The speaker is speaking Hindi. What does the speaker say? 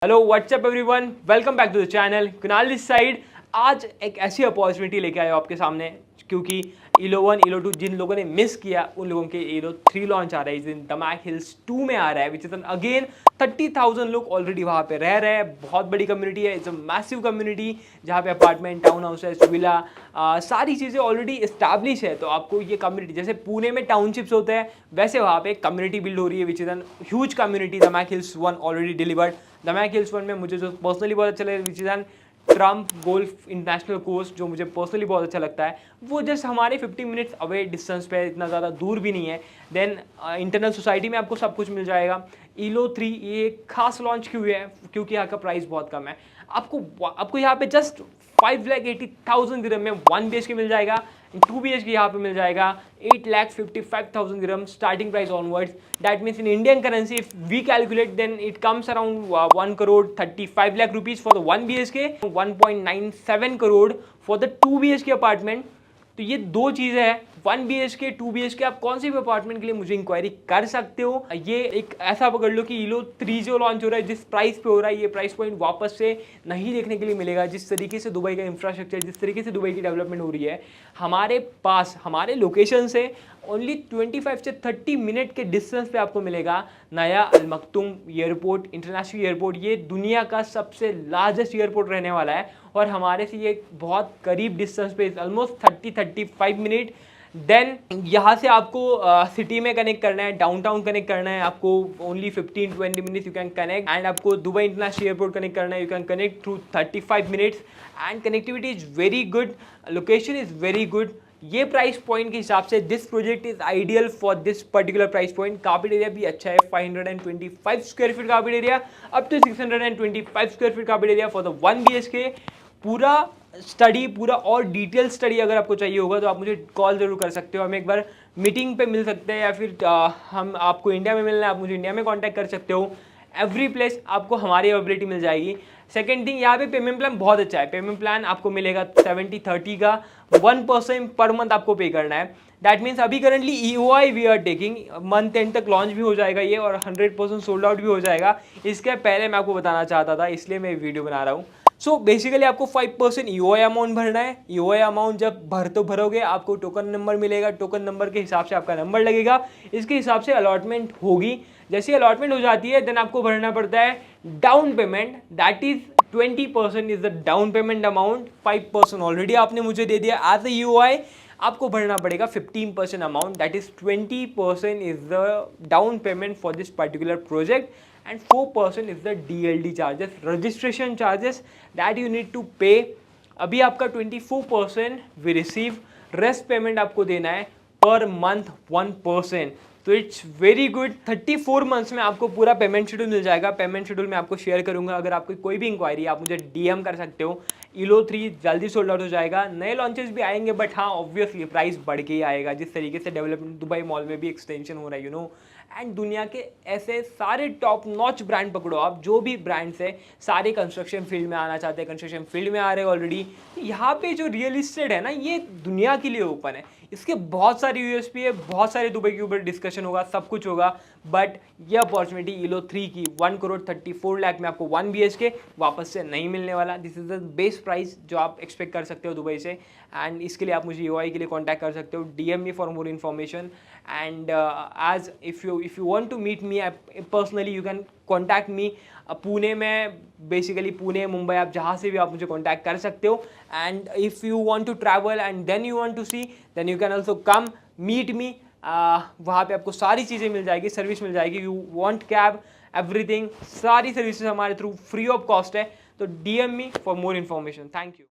Hello what's up everyone, welcome back to the channel. Kunal this side. आज एक ऐसी अपॉर्चुनिटी लेके आया हूं आपके सामने, क्योंकि ईलो 1 ईलो 2 जिन लोगों ने मिस किया उन लोगों के ईलो 3 लॉन्च आ रहा है इस दिन दमाक हिल्स 2 में आ रहा है, विच इज अगेन 30,000 लोग ऑलरेडी वहाँ पे रह रहे हैं। बहुत बड़ी कम्युनिटी है, इट्स अ मैसिव कम्युनिटी जहाँ पे अपार्टमेंट, टाउन हाउसेस, विला, सारी चीज़ें ऑलरेडी इस्टेब्लिश है। तो आपको ये कम्युनिटी, जैसे पुणे में टाउनशिप्स होते हैं, वैसे वहाँ पे कम्युनिटी बिल्ड हो रही है, which is an huge community. दमाक हिल्स 1 ऑलरेडी डिलीवर्ड। दमाक हिल्स 1 में मुझे जो पर्सनली बहुत अच्छा लगा, which is an Trump golf international course, जो मुझे पर्सनली बहुत अच्छा लगता है। वो जस्ट हमारे 50 मिनट्स अवे डिस्टेंस पे, इतना ज़्यादा दूर भी नहीं है। देन इंटरनल सोसाइटी में आपको सब कुछ मिल जाएगा। ईलो 3 ये खास लॉन्च क्यों है, क्योंकि यहाँ का प्राइस बहुत कम है। आपको यहाँ पे जस्ट 5,80,000 दिरहम में 1 BHK मिल जाएगा। 2 BHK यहाँ पे मिल जाएगा 8,55,000 दिरहम starting price onwards. That means in Indian currency if we calculate then it comes around 1,35 lakh rupees for the 1 BHK, 1.97 crore for the 2 BHK apartment. तो ये दो चीज़ें हैं, 1 BHK 2 BHK। आप कौन से भी अपार्टमेंट के लिए मुझे इंक्वायरी कर सकते हो। ये एक ऐसा पकड़ लो कि ईलो 3 जो लॉन्च हो रहा है, जिस प्राइस पे हो रहा है, ये प्राइस पॉइंट वापस से नहीं देखने के लिए मिलेगा। जिस तरीके से दुबई का इंफ्रास्ट्रक्चर, जिस तरीके से दुबई की डेवलपमेंट हो रही है, हमारे पास हमारे लोकेशन से ओनली 25 से 30 मिनट के डिस्टेंस पे आपको मिलेगा नया अल मखतूम एयरपोर्ट, इंटरनेशनल एयरपोर्ट। ये दुनिया का सबसे लार्जेस्ट एयरपोर्ट रहने वाला है और हमारे से ये बहुत करीब डिस्टेंस पे, ऑलमोस्ट 30-35 मिनट। देन यहाँ से आपको सिटी में कनेक्ट करना है, डाउनटाउन कनेक्ट करना है, आपको only 15-20 minutes you can connect. And आपको दुबई इंटरनेशनल एयरपोर्ट कनेक्ट करना है, you can connect through 35 minutes. And connectivity is very good, location is very good. ये प्राइस पॉइंट के हिसाब से this project is ideal for this particular price point. Carpet area भी अच्छा है, 525 square feet carpet area, up to 625 square feet carpet area for the 1 BHK। पूरा स्टडी, पूरा और डिटेल स्टडी अगर आपको चाहिए होगा तो आप मुझे कॉल जरूर कर सकते हो। हम एक बार मीटिंग पे मिल सकते हैं, या फिर हम आपको इंडिया में मिलना है, आप मुझे इंडिया में कांटेक्ट कर सकते हो। एवरी प्लेस आपको हमारी अवेलेबिलिटी मिल जाएगी। सेकेंड थिंग, यहाँ पे पेमेंट प्लान बहुत अच्छा है। पेमेंट प्लान आपको मिलेगा 70-30 का, 1% पर मंथ आपको पे करना है। दैट मीन्स अभी currently EOI we are taking, month end तक लॉन्च भी हो जाएगा ये, और 100% सोल्ड आउट भी हो जाएगा। इसके पहले मैं आपको बताना चाहता था, इसलिए मैं वीडियो बना रहा हूँ। सो बेसिकली आपको 5% EOI अमाउंट भरना है। EOI अमाउंट जब भरोगे आपको टोकन नंबर मिलेगा, टोकन नंबर के हिसाब से आपका नंबर लगेगा, इसके हिसाब से अलॉटमेंट होगी। जैसे अलॉटमेंट हो जाती है देन आपको भरना पड़ता है down payment, that is 20% is the down payment amount. 5% already आपने मुझे दे दिया एज ए EOI। आपको भरना पड़ेगा 15% amount, that is 20% is the down payment for this particular project. And 4% is the DLD charges, registration charges that you need to pay। अभी आपका 24% we receive, रेस्ट पेमेंट आपको देना है पर मंथ 1%। तो इट्स वेरी गुड। 34 मंथ्स में आपको पूरा पेमेंट शेड्यूल मिल जाएगा। पेमेंट शेड्यूल मैं आपको शेयर करूंगा। अगर आपकी कोई भी इंक्वायरी, आप मुझे DM कर सकते हो। ईलो 3 जल्दी सोल्ड आउट हो जाएगा, नए लॉन्चेस भी आएंगे, बट हाँ ऑब्वियसली प्राइस बढ़ के ही आएगा। जिस तरीके से डेवलपमेंट दुबई मॉल में भी एक्सटेंशन हो रहा है, यू नो। एंड दुनिया के ऐसे सारे टॉप नॉच ब्रांड पकड़ो आप, जो भी ब्रांड्स है सारे कंस्ट्रक्शन फील्ड में आना चाहते हैं, कंस्ट्रक्शन फील्ड में आ रहे हैं ऑलरेडी। यहाँ पे जो रियल इस्टेट है ना, ये दुनिया के लिए ओपन है। इसके बहुत सारी USP है, बहुत सारे दुबई के ऊपर डिस्कशन होगा, सब कुछ होगा। बट ये अपॉर्चुनिटी ईलो 3 की 1,34 लाख में आपको 1 BHK वापस से नहीं मिलने वाला। This is the best price जो आप एक्सपेक्ट कर सकते हो दुबई से। एंड इसके लिए आप मुझे EOI के लिए कॉन्टैक्ट कर सकते हो। DM me for more information. And as if you want to meet me personally, you can contact me. Pune में, बेसिकली पुणे, मुंबई, आप जहाँ से भी आप मुझे कॉन्टैक्ट कर सकते हो। And if you want to travel and then you want to see, then you can also come meet me. वहाँ पे आपको सारी चीज़ें मिल जाएगी, सर्विस मिल जाएगी। यू वांट कैब, एवरीथिंग, सारी सर्विसेज हमारे थ्रू फ्री ऑफ कॉस्ट है। तो DM me for more information. Thank you.